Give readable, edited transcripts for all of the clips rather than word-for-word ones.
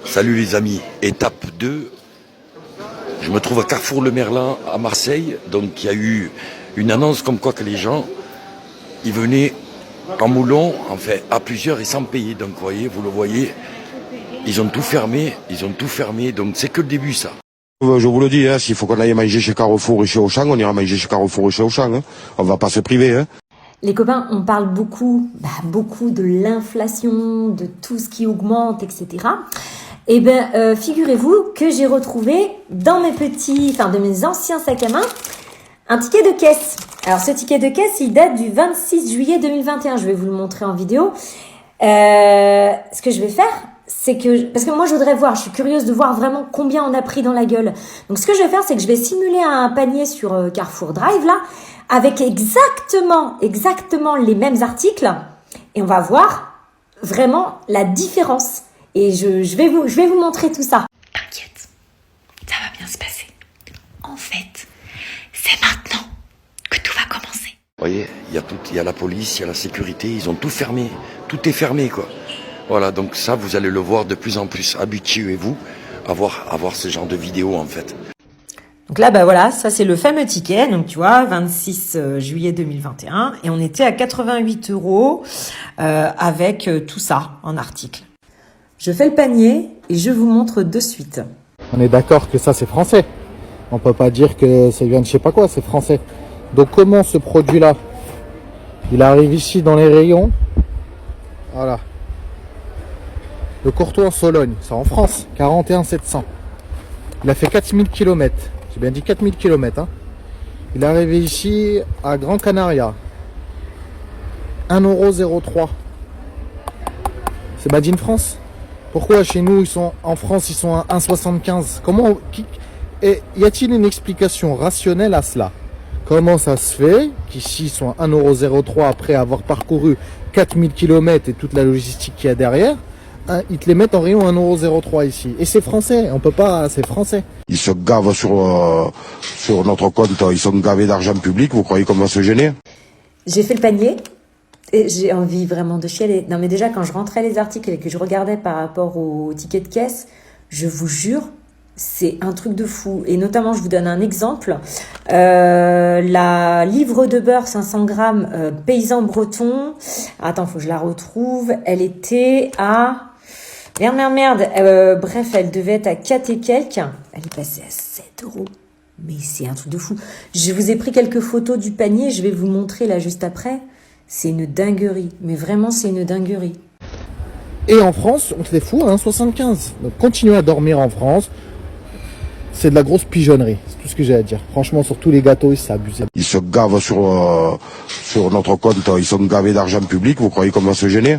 Salut les amis, étape 2, je me trouve à Carrefour Le Merlin à Marseille, donc il y a eu une annonce comme quoi que les gens, ils venaient en moulon, en fait à plusieurs et sans payer, donc vous le voyez, ils ont tout fermé, donc c'est que le début ça. Je vous le dis, hein, s'il faut qu'on aille manger chez Carrefour et chez Auchan, on ira manger chez Carrefour et chez Auchan, hein. On va pas se priver. Hein. Les copains, on parle beaucoup de l'inflation, de tout ce qui augmente, etc. Eh bien, figurez-vous que j'ai retrouvé dans de mes anciens sacs à main, un ticket de caisse. Alors, ce ticket de caisse, il date du 26 juillet 2021. Je vais vous le montrer en vidéo. Ce que je vais faire, c'est que, parce que moi, je suis curieuse de voir vraiment combien on a pris dans la gueule. Donc, ce que je vais faire, c'est que je vais simuler un panier sur Carrefour Drive, là, avec exactement les mêmes articles. Et on va voir vraiment la différence. Et je vais vous montrer tout ça. T'inquiète, ça va bien se passer. En fait, c'est maintenant que tout va commencer. Vous voyez, il y a la police, il y a la sécurité, ils ont tout fermé, tout est fermé quoi. Voilà, donc ça vous allez le voir de plus en plus, habituez-vous à voir ce genre de vidéos en fait. Donc là, voilà, ça c'est le fameux ticket, donc tu vois, 26 juillet 2021, et on était à 88 € avec tout ça en article. Je fais le panier et je vous montre de suite. On est d'accord que ça c'est français. On peut pas dire que ça vient de je sais pas quoi, c'est français. Donc comment ce produit-là, il arrive ici dans les rayons. Voilà. Le Courtois en Sologne, c'est en France, 41 700. Il a fait 4000 km. J'ai bien dit 4000 km. Hein. Il est arrivé ici à Gran Canaria. 1,03 €. C'est Made in France. Pourquoi chez nous, en France, ils sont à 1,75 €? Y a-t-il une explication rationnelle à cela? Comment ça se fait qu'ici, ils sont à 1,03 € après avoir parcouru 4000 km et toute la logistique qu'il y a derrière? Ils te les mettent en rayon 1,03 € ici. Et c'est français, on peut pas, c'est français. Ils se gavent sur notre compte, ils sont gavés d'argent public, vous croyez qu'on va se gêner? J'ai fait le panier. Et j'ai envie vraiment de chialer. Non mais déjà quand je rentrais les articles et que je regardais par rapport au ticket de caisse, je vous jure, c'est un truc de fou. Et notamment, je vous donne un exemple. La livre de beurre 500 grammes paysan breton. Attends, faut que je la retrouve. Elle était à... Merde. Bref, elle devait être à 4 et quelques. Elle est passée à 7 €. Mais c'est un truc de fou. Je vous ai pris quelques photos du panier. Je vais vous montrer là juste après. C'est une dinguerie, mais vraiment c'est une dinguerie. Et en France, on se les fout à 1,75 €. Donc continuez à dormir en France. C'est de la grosse pigeonnerie, c'est tout ce que j'ai à dire. Franchement, sur tous les gâteaux, c'est abusé. Ils se gavent sur notre compte, ils sont gavés d'argent public, vous croyez qu'on va se gêner?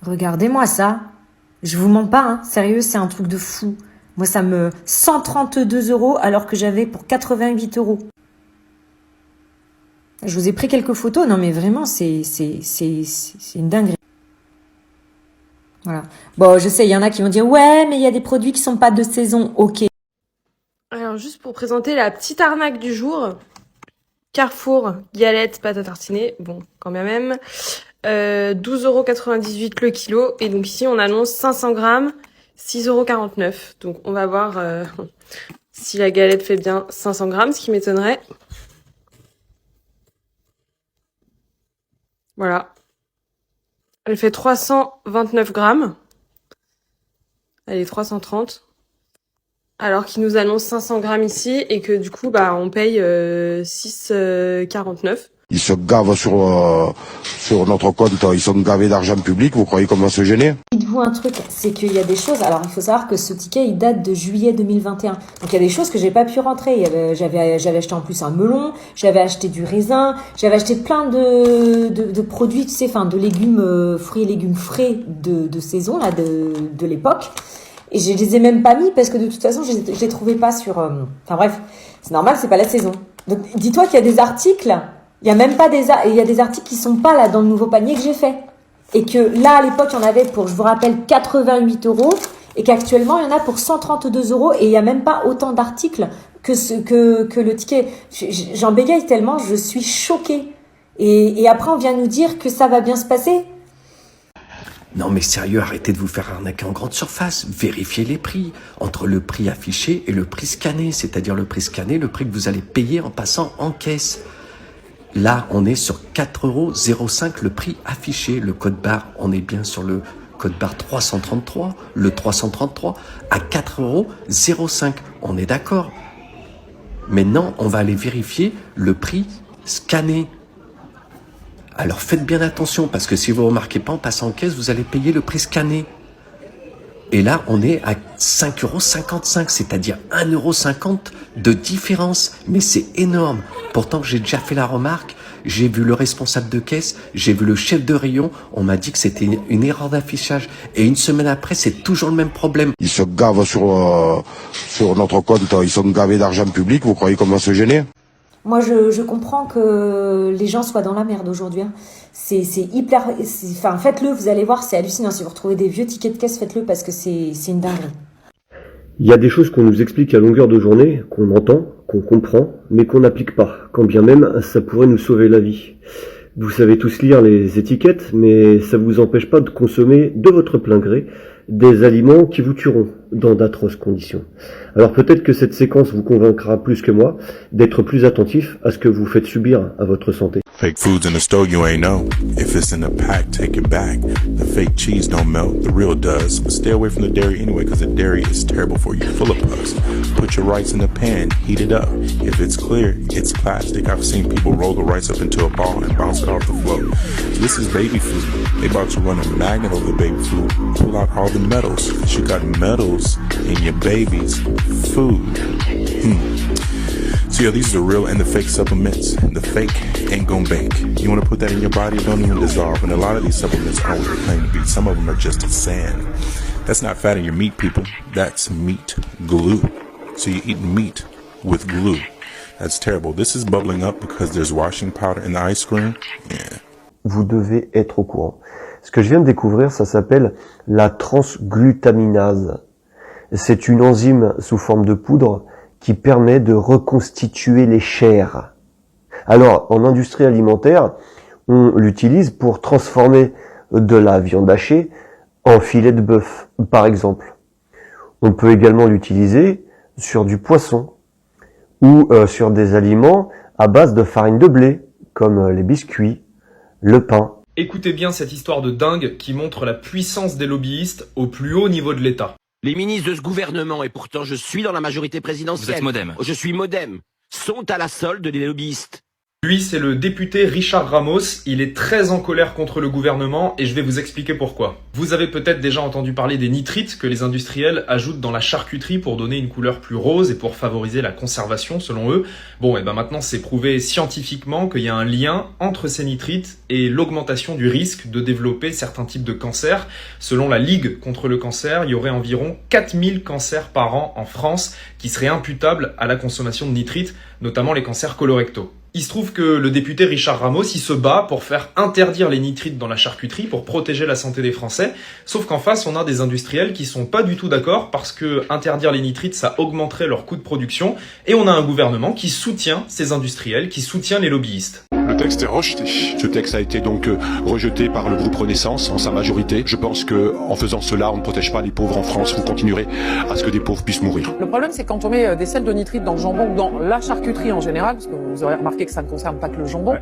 Regardez-moi ça. Je vous mens pas, hein. Sérieux, c'est un truc de fou. Moi, 132 € alors que j'avais pour 88 €. Je vous ai pris quelques photos. Non, mais vraiment, c'est une dinguerie. Voilà. Bon, je sais, il y en a qui vont dire, ouais, mais il y a des produits qui sont pas de saison. Ok. Alors, juste pour présenter la petite arnaque du jour. Carrefour, galette, pâte à tartiner. Bon, quand même. 12,98 € le kilo. Et donc ici, on annonce 500 grammes, 6,49 €. Donc, on va voir si la galette fait bien 500 grammes, ce qui m'étonnerait. Voilà. Elle fait 329 grammes. Elle est 330. Alors qu'il nous annonce 500 grammes ici et que du coup, on paye 6,49 €. Ils se gavent sur notre compte, ils sont gavés d'argent public, vous croyez qu'on va se gêner? Dites-vous un truc, c'est qu'il y a des choses... Alors, il faut savoir que ce ticket, il date de juillet 2021. Donc, il y a des choses que j'ai pas pu rentrer. J'avais acheté en plus un melon, j'avais acheté du raisin, j'avais acheté plein de produits, tu sais, de légumes, fruits et légumes frais de saison, là, de l'époque. Et je les ai même pas mis parce que de toute façon, je les trouvais pas sur... Enfin bref, c'est normal, c'est pas la saison. Donc, dis-toi qu'il y a des articles... Il y a même pas il y a des articles qui sont pas là dans le nouveau panier que j'ai fait. Et que là, à l'époque, il y en avait pour, je vous rappelle, 88 € et qu'actuellement, il y en a pour 132 € et il y a même pas autant d'articles que le ticket. J'en bégaye tellement, je suis choquée. Et après, on vient nous dire que ça va bien se passer. Non mais sérieux, arrêtez de vous faire arnaquer en grande surface. Vérifiez les prix entre le prix affiché et le prix scanné. C'est-à-dire le prix scanné, le prix que vous allez payer en passant en caisse. Là, on est sur 4,05 € le prix affiché. Le code barre, on est bien sur le code barre 333. Le 333 à 4,05 €. On est d'accord. Maintenant, on va aller vérifier le prix scanné. Alors faites bien attention, parce que si vous ne remarquez pas, en passant en caisse, vous allez payer le prix scanné. Et là, on est à 5,55 €, c'est-à-dire 1,50 € de différence. Mais c'est énorme. Pourtant, j'ai déjà fait la remarque, j'ai vu le responsable de caisse, j'ai vu le chef de rayon, on m'a dit que c'était une erreur d'affichage. Et une semaine après, c'est toujours le même problème. Ils se gavent sur notre compte, ils sont gavés d'argent public, vous croyez qu'on va se gêner? Moi, je comprends que les gens soient dans la merde aujourd'hui. Hein. C'est hyper... Enfin, faites-le, vous allez voir, c'est hallucinant. Si vous retrouvez des vieux tickets de caisse, faites-le parce que c'est une dinguerie. Il y a des choses qu'on nous explique à longueur de journée, qu'on entend, qu'on comprend, mais qu'on n'applique pas, quand bien même ça pourrait nous sauver la vie. Vous savez tous lire les étiquettes, mais ça vous empêche pas de consommer de votre plein gré des aliments qui vous tueront dans d'atroces conditions. Alors peut-être que cette séquence vous convaincra plus que moi d'être plus attentif à ce que vous faites subir à votre santé. Fake foods in the store you ain't know. If it's in a pack, take it back. The fake cheese don't melt, the real does. But stay away from the dairy anyway, because the dairy is terrible for you, full of pus. Put your rice in the pan, heat it up. If it's clear, it's plastic. I've seen people roll the rice up into a ball and bounce it off the floor. This is baby food. They about to run a magnet over the baby food. Pull out all the metals. You got metals in your baby's food. So yeah, these are the real and the fake supplements. The fake ain't gonna bake. You wanna put that in your body, it don't even dissolve. And a lot of these supplements aren't what they claim to be. Some of them are just sand. That's not fat in your meat, people. That's meat glue. So you eat meat with glue. That's terrible. This is bubbling up because there's washing powder in the ice cream. Yeah. Vous devez être au courant. Ce que je viens de découvrir, ça s'appelle la transglutaminase. C'est une enzyme sous forme de poudre qui permet de reconstituer les chairs. Alors, en industrie alimentaire, on l'utilise pour transformer de la viande hachée en filet de bœuf, par exemple. On peut également l'utiliser sur du poisson ou sur des aliments à base de farine de blé, comme les biscuits, le pain. Écoutez bien cette histoire de dingue qui montre la puissance des lobbyistes au plus haut niveau de l'État. Les ministres de ce gouvernement, et pourtant je suis dans la majorité présidentielle. Vous êtes modem. Je suis modem. Sont à la solde des lobbyistes. Lui, c'est le député Richard Ramos. Il est très en colère contre le gouvernement et je vais vous expliquer pourquoi. Vous avez peut-être déjà entendu parler des nitrites que les industriels ajoutent dans la charcuterie pour donner une couleur plus rose et pour favoriser la conservation selon eux. Bon, et ben maintenant c'est prouvé scientifiquement qu'il y a un lien entre ces nitrites et l'augmentation du risque de développer certains types de cancers. Selon la Ligue contre le cancer, il y aurait environ 4000 cancers par an en France qui seraient imputables à la consommation de nitrites, notamment les cancers colorectaux. Il se trouve que le député Richard Ramos, il se bat pour faire interdire les nitrites dans la charcuterie pour protéger la santé des Français. Sauf qu'en face, on a des industriels qui sont pas du tout d'accord parce que interdire les nitrites, ça augmenterait leur coût de production. Et on a un gouvernement qui soutient ces industriels, qui soutient les lobbyistes. Le texte est rejeté. Ce texte a été donc rejeté par le groupe Renaissance en sa majorité. Je pense que en faisant cela, on ne protège pas les pauvres en France. Vous continuerez à ce que des pauvres puissent mourir. Le problème, c'est quand on met des sels de nitrite dans le jambon ou dans la charcuterie en général, parce que vous aurez remarqué que ça ne concerne pas que le jambon,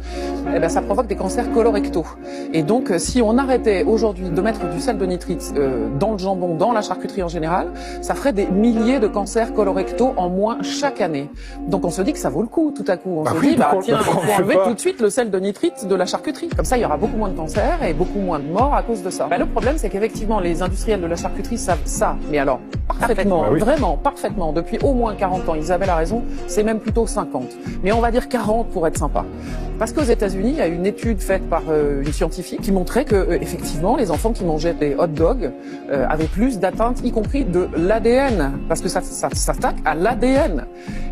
eh ben, ça provoque des cancers colorectaux. Et donc, si on arrêtait aujourd'hui de mettre du sel de nitrite dans le jambon, dans la charcuterie en général, ça ferait des milliers de cancers colorectaux en moins chaque année. Donc, on se dit que ça vaut le coup tout à coup. On se dit, tiens, il faut enlever tout de suite le sel de nitrite de la charcuterie. Comme ça, il y aura beaucoup moins de cancers et beaucoup moins de morts à cause de ça. Le problème, c'est qu'effectivement, les industriels de la charcuterie savent ça. Mais alors, parfaitement, vraiment, parfaitement. Depuis au moins 40 ans, Isabelle a raison, c'est même plutôt 50. Mais on va dire 40 pour être sympa. Parce qu'aux États-Unis, il y a une étude faite par une scientifique qui montrait que, effectivement, les enfants qui mangeaient des hot dogs avaient plus d'atteintes, y compris de l'ADN. Parce que ça s'attaque à l'ADN.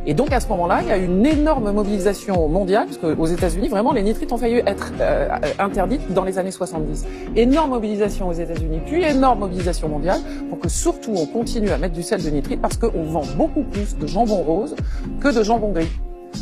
Et donc, à ce moment-là, il y a une énorme mobilisation mondiale, parce qu'aux États-Unis, vraiment, les nitrites ont failli être interdites dans les années 70. Énorme mobilisation aux États-Unis, puis énorme mobilisation mondiale, pour que surtout on continue à mettre du sel de nitrite, parce qu'on vend beaucoup plus de jambon rose que de jambon gris.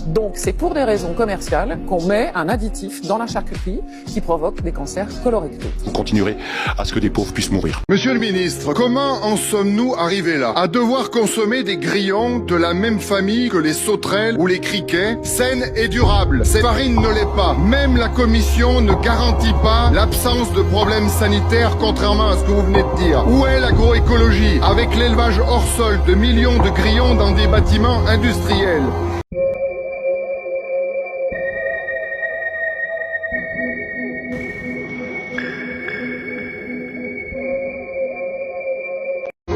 Donc c'est pour des raisons commerciales qu'on met un additif dans la charcuterie qui provoque des cancers colorectaux. Vous continuerez à ce que des pauvres puissent mourir. Monsieur le ministre, comment en sommes-nous arrivés là? À devoir consommer des grillons de la même famille que les sauterelles ou les criquets, saines et durables. Cette farine ne l'est pas. Même la commission ne garantit pas l'absence de problèmes sanitaires, contrairement à ce que vous venez de dire. Où est l'agroécologie avec l'élevage hors sol de millions de grillons dans des bâtiments industriels?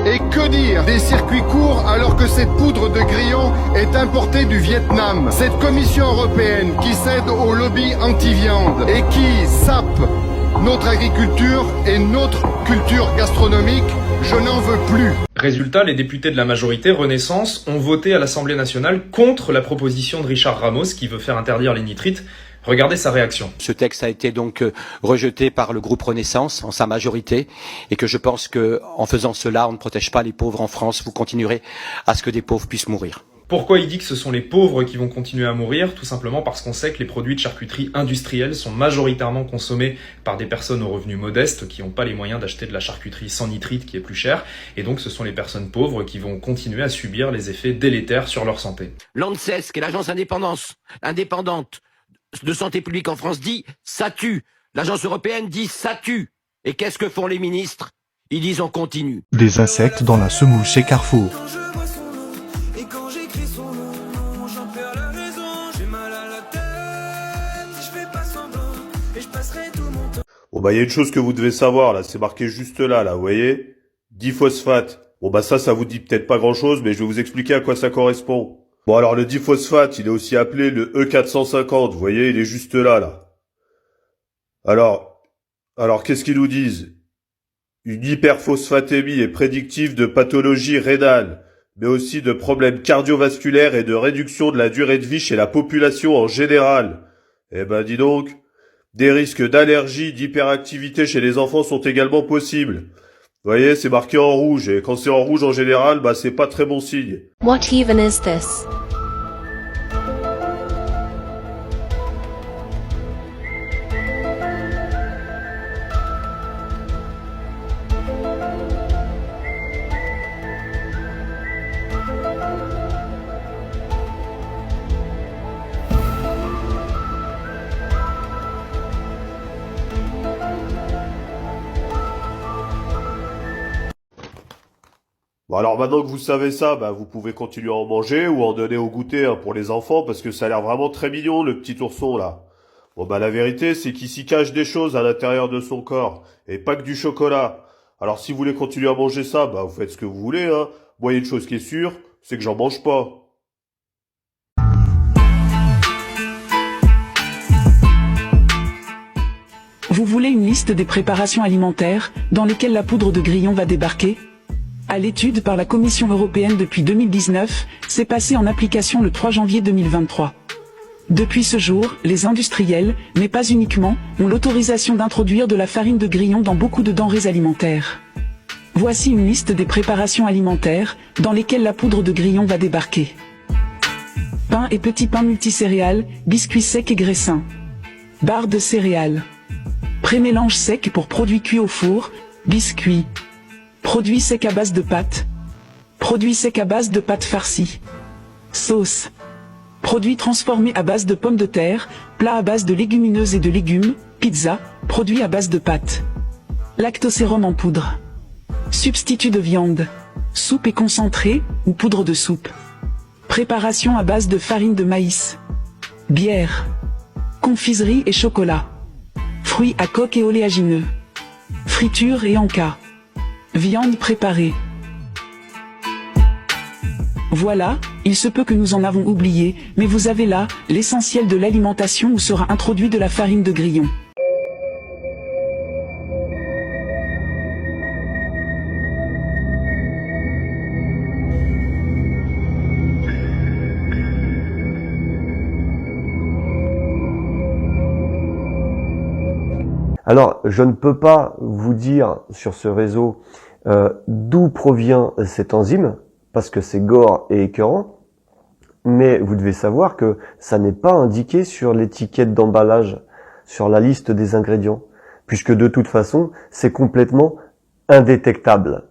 Et que dire des circuits courts alors que cette poudre de grillon est importée du Vietnam? Cette commission européenne qui cède au lobby anti-viande et qui sape notre agriculture et notre culture gastronomique, je n'en veux plus. Résultat, les députés de la majorité Renaissance ont voté à l'Assemblée nationale contre la proposition de Richard Ramos qui veut faire interdire les nitrites. Regardez sa réaction. Ce texte a été donc rejeté par le groupe Renaissance en sa majorité et que je pense que en faisant cela, on ne protège pas les pauvres en France. Vous continuerez à ce que des pauvres puissent mourir. Pourquoi il dit que ce sont les pauvres qui vont continuer à mourir? Tout simplement parce qu'on sait que les produits de charcuterie industrielle sont majoritairement consommés par des personnes aux revenus modestes qui n'ont pas les moyens d'acheter de la charcuterie sans nitrite qui est plus chère. Et donc ce sont les personnes pauvres qui vont continuer à subir les effets délétères sur leur santé. L'ANSES, qui est l'agence indépendante de santé publique en France, dit ça tue. L'agence européenne dit ça tue. Et qu'est-ce que font les ministres? Ils disent on continue. Des insectes dans la semoule chez Carrefour. Bon bah il y a une chose que vous devez savoir là, c'est marqué juste là, vous voyez, diphosphate. Bon bah ça vous dit peut-être pas grand chose, mais je vais vous expliquer à quoi ça correspond. Bon alors le diphosphate, il est aussi appelé le E450, vous voyez, il est juste là. Alors qu'est-ce qu'ils nous disent? Une hyperphosphatémie est prédictive de pathologies rénales, mais aussi de problèmes cardiovasculaires et de réduction de la durée de vie chez la population en général. Eh ben dis donc, des risques d'allergie, d'hyperactivité chez les enfants sont également possibles. Vous voyez, c'est marqué en rouge, et quand c'est en rouge en général, bah c'est pas très bon signe. What even is this? Bon alors maintenant que vous savez ça, bah vous pouvez continuer à en manger ou en donner au goûter pour les enfants parce que ça a l'air vraiment très mignon le petit ourson là. Bon bah la vérité c'est qu'il s'y cache des choses à l'intérieur de son corps et pas que du chocolat. Alors si vous voulez continuer à manger ça, bah vous faites ce que vous voulez hein. Moi il y a une chose qui est sûre, c'est que j'en mange pas. Vous voulez une liste des préparations alimentaires dans lesquelles la poudre de grillon va débarquer? À l'étude par la Commission européenne depuis 2019, c'est passé en application le 3 janvier 2023. Depuis ce jour, les industriels, mais pas uniquement, ont l'autorisation d'introduire de la farine de grillon dans beaucoup de denrées alimentaires. Voici une liste des préparations alimentaires dans lesquelles la poudre de grillon va débarquer. Pain et petits pains multicéréales, biscuits secs et graissins. Barres de céréales. Pré-mélange sec pour produits cuits au four, biscuits. Produits secs à base de pâtes. Produits secs à base de pâtes farcies. Sauce. Produits transformés à base de pommes de terre, plats à base de légumineuses et de légumes, pizza, produits à base de pâtes. Lactosérum en poudre. Substitut de viande. Soupe et concentré, ou poudre de soupe. Préparation à base de farine de maïs. Bière. Confiserie et chocolat. Fruits à coque et oléagineux. Friture et encas. Viande préparée. Voilà, il se peut que nous en avons oublié, mais vous avez là l'essentiel de l'alimentation où sera introduit de la farine de grillon. Alors, je ne peux pas vous dire sur ce réseau d'où provient cette enzyme, parce que c'est gore et écœurant, Mais vous devez savoir que ça n'est pas indiqué sur l'étiquette d'emballage, sur la liste des ingrédients, puisque de toute façon, c'est complètement indétectable.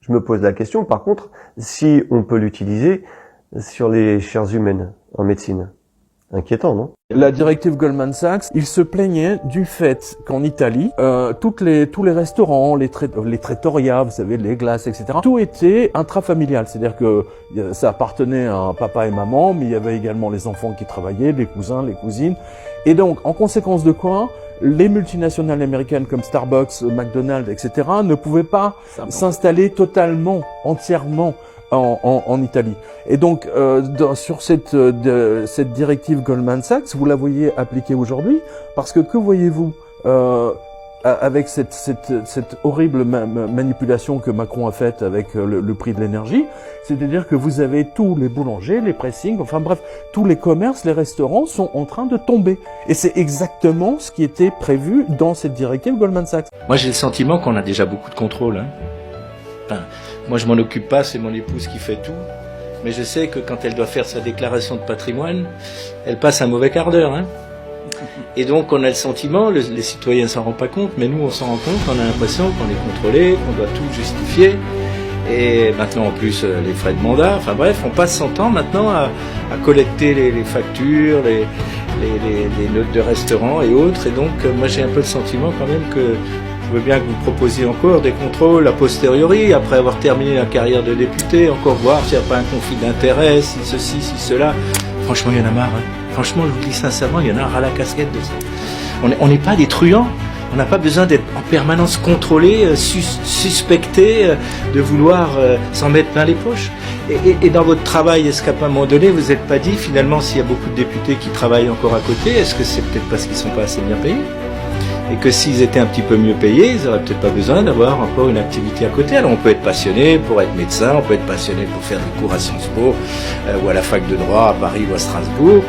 Je me pose la question, par contre, si on peut l'utiliser sur les chairs humaines en médecine. Inquiétant, non? La directive Goldman Sachs, il se plaignait du fait qu'en Italie, tous les restaurants, les trattoria, vous savez, les glaces, etc., tout était intrafamilial. C'est-à-dire que ça appartenait à un papa et maman, mais il y avait également les enfants qui travaillaient, les cousins, les cousines. Et donc, en conséquence de quoi, les multinationales américaines comme Starbucks, McDonald's, etc., ne pouvaient pas s'installer totalement, entièrement en Italie. Et donc, sur cette directive Goldman Sachs, vous la voyez appliquée aujourd'hui, parce que voyez-vous avec cette horrible manipulation que Macron a faite avec le prix de l'énergie, c'est-à-dire que vous avez tous les boulangers, les pressings, enfin bref, tous les commerces, les restaurants sont en train de tomber. Et c'est exactement ce qui était prévu dans cette directive Goldman Sachs. Moi, j'ai le sentiment qu'on a déjà beaucoup de contrôle. Hein. Enfin, moi, je m'en occupe pas, c'est mon épouse qui fait tout. Mais je sais que quand elle doit faire sa déclaration de patrimoine, elle passe un mauvais quart d'heure. Hein. Et donc, on a le sentiment, les citoyens ne s'en rendent pas compte, mais nous, on s'en rend compte, on a l'impression qu'on est contrôlé, qu'on doit tout justifier. Et maintenant, en plus, les frais de mandat, enfin bref, on passe son temps maintenant à collecter les factures, les notes de restaurant et autres. Et donc, moi, j'ai un peu le sentiment quand même que je veux bien que vous proposiez encore des contrôles a posteriori, après avoir terminé la carrière de député, encore voir s'il n'y a pas un conflit d'intérêts, si ceci, si cela. Franchement, il y en a marre. Hein. Franchement, je vous dis sincèrement, il y en a ras la casquette de ça. On n'est pas des truands. On n'a pas besoin d'être en permanence contrôlé, suspecté, de vouloir s'en mettre plein les poches. Et dans votre travail, est-ce qu'à un moment donné, vous n'êtes pas dit, finalement, s'il y a beaucoup de députés qui travaillent encore à côté, est-ce que c'est peut-être parce qu'ils ne sont pas assez bien payés ? Et que s'ils étaient un petit peu mieux payés, ils n'auraient peut-être pas besoin d'avoir encore une activité à côté. Alors on peut être passionné pour être médecin, on peut être passionné pour faire des cours à Sciences Po, ou à la fac de droit à Paris ou à Strasbourg.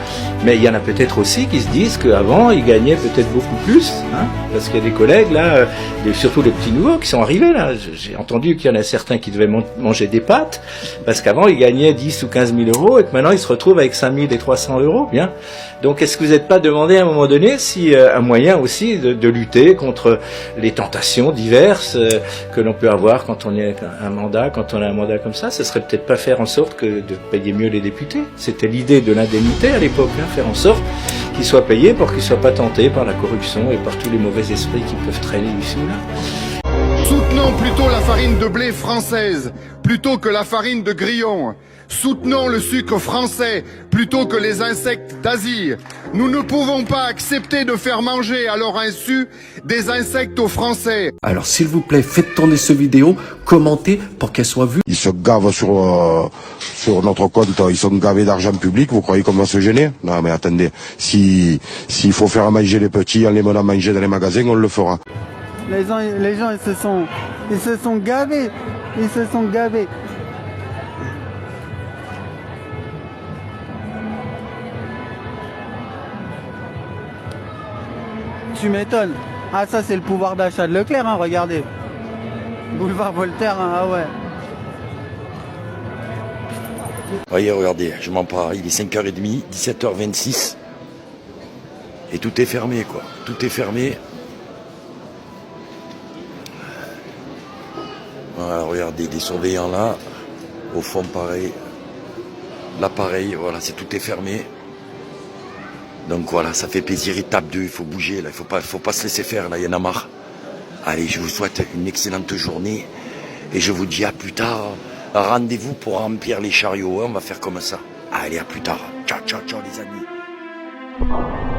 Mais il y en a peut-être aussi qui se disent qu'avant, ils gagnaient peut-être beaucoup plus. Hein, parce qu'il y a des collègues, là, surtout les petits nouveaux qui sont arrivés, là. J'ai entendu qu'il y en a certains qui devaient manger des pâtes, parce qu'avant, ils gagnaient 10 ou 15 000 euros, et que maintenant, ils se retrouvent avec 5 000 et 300 euros. Bien. Donc, est-ce que vous n'êtes pas demandé à un moment donné si un moyen aussi de lutter contre les tentations diverses que l'on peut avoir quand on est un mandat, quand on a un mandat comme ça, ce serait peut-être pas faire en sorte que de payer mieux les députés. C'était l'idée de l'indemnité à l'époque, hein, faire en sorte qu'ils soient payés pour qu'ils ne soient pas tentés par la corruption et par tous les mauvais esprits qui peuvent traîner ici ou là. Soutenons plutôt la farine de blé française plutôt que la farine de grillon. Soutenons le sucre français plutôt que les insectes d'Asie. Nous ne pouvons pas accepter de faire manger à leur insu des insectes aux Français. Alors s'il vous plaît, faites tourner cette vidéo, commentez pour qu'elle soit vue. Ils se gavent sur notre compte, ils sont gavés d'argent public, vous croyez qu'on va se gêner? Non mais attendez, s'il faut faire manger les petits en les menant manger dans les magasins, on le fera. Les gens ils se sont gavés. Ils se sont gavés. Tu m'étonnes. Ah ça c'est le pouvoir d'achat de Leclerc, hein, regardez. Boulevard Voltaire, hein, ah ouais. Voyez, regardez, je m'en parle, il est 5h30, 17h26. Et tout est fermé, quoi. Tout est fermé. Voilà, regardez, des surveillants là. Au fond, pareil. Là, pareil, voilà, tout est fermé. Donc voilà, ça fait plaisir, étape 2, il faut bouger, là, il faut pas se laisser faire, là, il y en a marre. Allez, je vous souhaite une excellente journée et je vous dis à plus tard. Rendez-vous pour remplir les chariots, hein, on va faire comme ça. Allez, à plus tard. Ciao, ciao, ciao les amis.